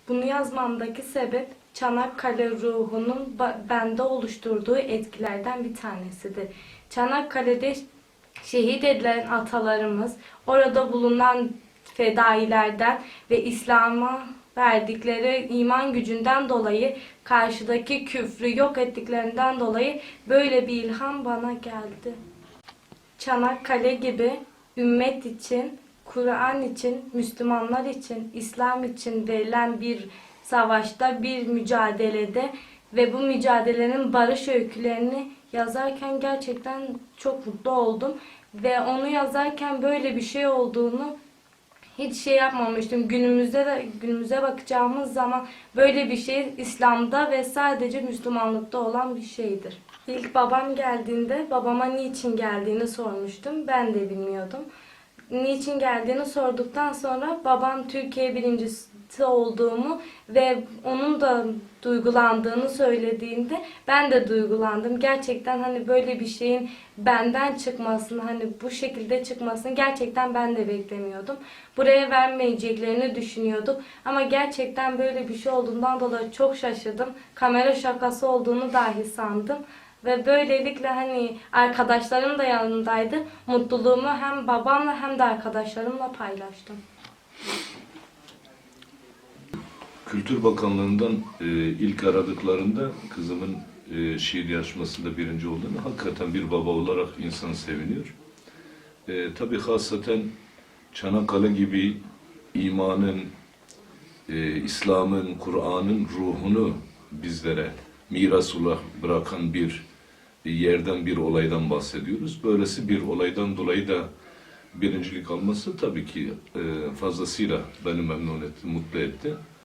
Bunu yazmamdaki sebep Çanakkale ruhunun bende oluşturduğu etkilerden bir tanesidir. Çanakkale'de şehit edilen atalarımız, orada bulunan fedailerden ve İslam'a verdikleri iman gücünden dolayı, karşıdaki küfrü yok ettiklerinden dolayı böyle bir ilham bana geldi. Çanakkale gibi ümmet için, Kur'an için, Müslümanlar için, İslam için verilen bir savaşta, bir mücadelede ve bu mücadelenin barış öykülerini yazarken gerçekten çok mutlu oldum. Ve onu yazarken böyle bir şey olduğunu hiç şey yapmamıştım. Günümüze bakacağımız zaman böyle bir şey İslam'da ve sadece Müslümanlıkta olan bir şeydir. İlk babam geldiğinde babama niçin geldiğini sormuştum. Ben de bilmiyordum. Niçin geldiğini sorduktan sonra babam Türkiye birincisi olduğumu ve onun da duygulandığını söylediğinde ben de duygulandım. Gerçekten hani böyle bir şeyin benden çıkmasını, hani bu şekilde çıkmasını gerçekten ben de beklemiyordum. Buraya vermeyeceklerini düşünüyordum. Ama gerçekten böyle bir şey olduğundan dolayı çok şaşırdım. Kamera şakası olduğunu dahi sandım. Ve böylelikle hani arkadaşlarım da yanındaydı. Mutluluğumu hem babamla hem de arkadaşlarımla paylaştım. Kültür Bakanlığı'ndan ilk aradıklarında kızımın şiir yarışmasında birinci olduğunu, hakikaten bir baba olarak insan seviniyor. Tabii hasaten Çanakkale gibi imanın, İslam'ın, Kur'an'ın ruhunu bizlere miras olarak bırakan bir yerden, bir olaydan bahsediyoruz. Böylesi bir olaydan dolayı da birincilik alması tabii ki fazlasıyla beni memnun etti, mutlu etti.